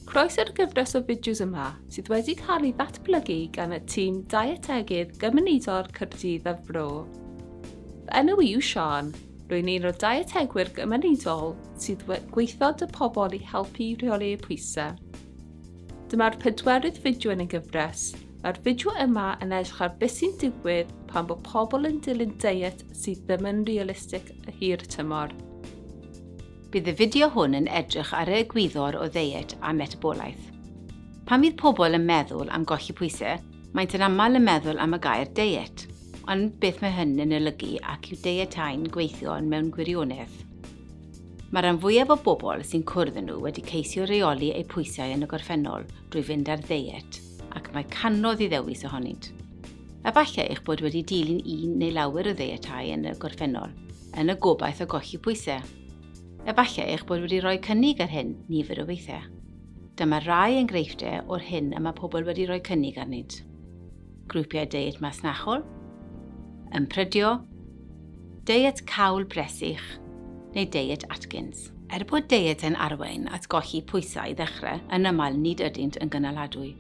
Croeso'r gyfres o fideos yma sydd wedi cael ei ddatblygu gan y tîm deietegydd gymunedol Caerdydd a Fro. Fy enw yw Sian, rwy'n un o'r dietegwyr gymunedol sydd gweithio dy pobl i helpu rheoli eu pwysau. Dyma'r 4yd fideo yn y gyfres. Mae'r fideo yma yn edrych ar beth sy'n digwydd pan bod pobl yn dilyn deiet sydd ddim yn realistig y hir tymor. Bydd y fideo hwn yn edrych ar y egwyddor o deiet a metabolaeth. Pan bydd pobl yn meddwl am golli pwysau, maent yn aml yn meddwl am y gair deiet, ond beth mae hyn yn olygu ac yw deietau'n gweithio mewn gwirionedd. Mae'r rhan fwyaf o bobl sy'n cwrdd â nhw wedi ceisio reoli eu pwysau yn y gorffennol drwy fynd ar deiet, ac mae canoedd i ddewis ohonynt. Efallai eich bod wedi dilyn un neu lawer o deietau yn y gorffennol, yn y gobaith o golli pwysau. Efallai eich bod wedi rhoi cynnig ar hyn nifer o weithiau. Dyma rai enghreifftiau o'r hyn y mae pobl wedi rhoi cynnig arnynt. Grwpiau deiet masnachol, ymprydio, deiet cawl bresych, neu deiet Atkins. Bod deiet yn arwain at golli pwysau i ddechrau yn aml nid ydynt yn gynaladwy.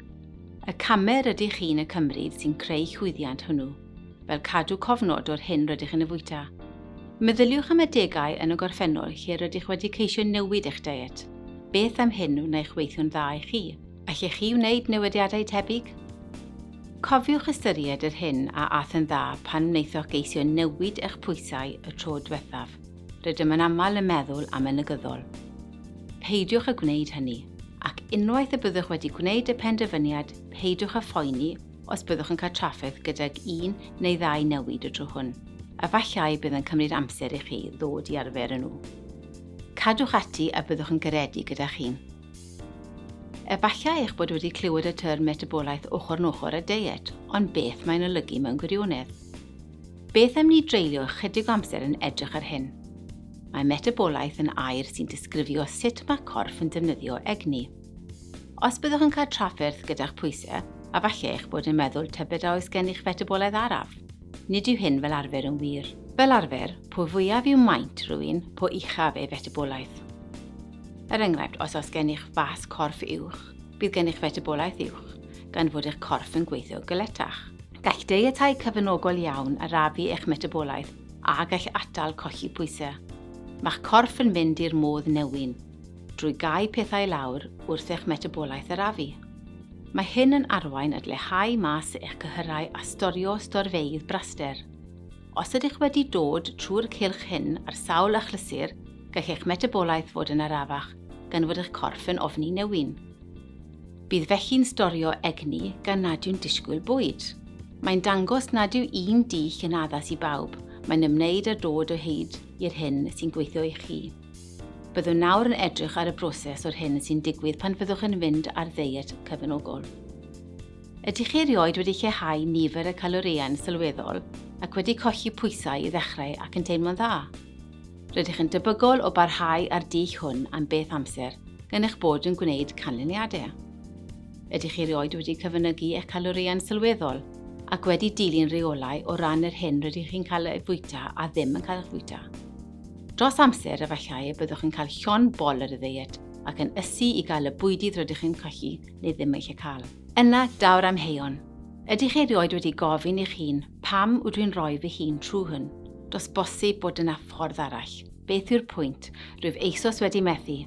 Y camer ydych chi'n y cymryd sy'n creu chwyddiant hwnnw, fel cadw cofnod o'r hyn rydych yn y fwyta. Meddyliwch am y degau yn y gorffennol lle rydych wedi ceisio newid eich deiet. Beth am hyn wnaeth weithio'n dda i chi? Allech chi wneud newidiadau tebyg? Cofiwch ystyried yr hyn a ath yn dda pan wnaethoch geisio newid eich pwysau y tro diwethaf. Rydym yn aml yn meddwl am y negyddol. Peidiwch â gwneud hynny, ac unwaith y byddwch wedi gwneud y penderfyniad, peidiwch â phoeni os byddwch yn cael trafferth gydag un neu ddau newid y tro hwn. Efallai bydd yn cymryd amser i chi ddod i arfer yn nhw. Cadwch ati a byddwch yn garedi gyda chi. Efallai eich bod wedi clywed y term metabolaeth ochr yn ochr y deiet, ond beth mae'n olygu mewn gwirionedd? Beth am ni dreulio chydig o amser yn edrych ar hyn? Mae metabolaeth yn air sy'n disgrifio sut mae corff yn defnyddio egni. Os byddwch yn cael trafferth gyda'ch pwysau, efallai eich bod yn meddwl tybed oes gennych metabolaeth araf. Nid yw hyn fel arfer yn wir. Fel arfer, po fwyaf yw maint rhywun, po uchaf ei fetabolaeth. Enghraifft, os oes gennych fas corff uwch, bydd gennych fetabolaeth uwch, gan fod eich corff yn gweithio gyletach. Gall deietau cyfynogol iawn arafu eich metabolaeth a gall atal colli pwysau. Mae'ch corff yn mynd i'r modd newyn, drwy gau pethau lawr wrth eich metabolaeth arafu. Mae hyn yn arwain at leihau mas eich cyhyrau a storio storfeidd braster. Os ydych wedi dod trwy'r cylch hyn ar sawl achlysur, gall eich metabolaeth fod yn arafach gan fod eich corff yn ofni newyn. Bydd felly'n storio egni gan nad yw'n disgwyl bwyd. Mae'n dangos nad yw un dich yn addas i bawb, mae'n ymwneud â dod o hyd i'r hyn sy'n gweithio i chi. Byddwn nawr yn edrych ar y broses o'r hyn sy'n digwydd pan fyddwch yn fynd ar deiet cyfynogol. Ydych chi erioed wedi lleihau nifer y calorïau'n sylweddol ac wedi colli pwysau i ddechrau ac yn teimlo'n dda? Rydych yn debygol o barhau ar dich hwn am beth amser gan eich bod yn gwneud canlyniadau. Ydych chi erioed wedi cyfynygu eich calorïau'n sylweddol ac wedi dilyn reolau o ran yr hyn rydych chi'n cael ei fwyta a ddim yn cael eich fwyta? Dros amser efallai byddwch yn cael llon bol ar y deiet ac yn ysu i gael y bwydydd rydych chi'n colli neu ddim eich cael. Yna dawr am heion. Ydych chi erioed wedi gofyn i'ch hun pam ydw i'n rhoi fy hun trwy hwn? Does bosib bod yna ffordd arall. Beth yw'r pwynt? Rwyf eisos wedi methu.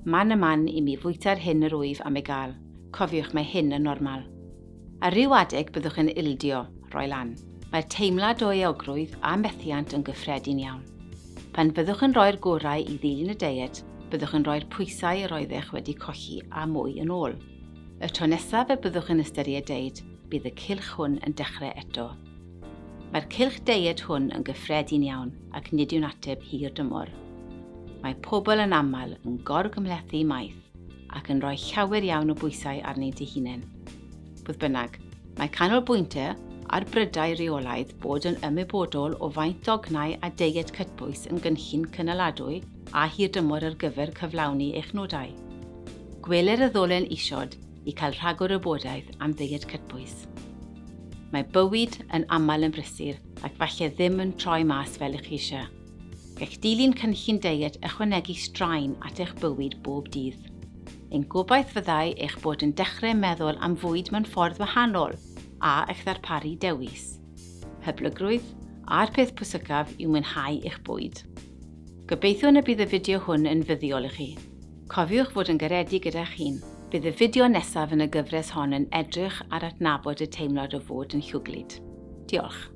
Man y man i mi fwyta'r hyn yr wyf am ei gael. Cofiwch mae hyn yn normal. Ar ryw adeg byddwch yn ildio, rhoi lan. Mae'r teimlad o eogrwydd a methiant yn gyffredin iawn. Pan byddwch yn rhoi'r gorau i ddilyn y deiet, byddwch yn rhoi'r pwysau yr oeddech wedi colli a mwy yn ôl. Y tro nesaf y byddwch yn ystyried deiet, bydd y cylch hwn yn dechrau eto. Mae'r cylch deiet hwn yn gyffredin iawn ac nid yw'n ateb hir dymor. Mae pobl yn aml yn gorgymlethu maith ac yn rhoi llawer iawn o bwysau arnynt eu hunain. Fodd bynnag, mae canolbwyntau a'r brydau reolaidd bod yn ymwybodol o faint dognau a deiet cytbwys yn gynllun cynaladwy a hir dymor ar gyfer cyflawni eich nodau. Gweler y ddolen isod i cael rhagor o bodaeth am deiet cytbwys. Mae bywyd yn aml yn brysur ac falle ddim yn troi mas fel eich eisiau. Gall dilyn cynllun deiet ychwanegu straen at eich bywyd bob dydd. Ein gobaith fyddai eich bod yn dechrau meddwl am fwyd mewn ffordd wahanol a eich ddarparu dewis. Hyblygrwydd a'r peth pwysicaf yw mwynhau eich bwyd. Gobeithio na bydd y fideo hwn yn fuddiol i chi. Cofiwch fod yn garedig gyda'ch hun. Bydd y fideo nesaf yn y gyfres hon yn edrych ar adnabod y teimlad o fod yn llwglyd. Diolch.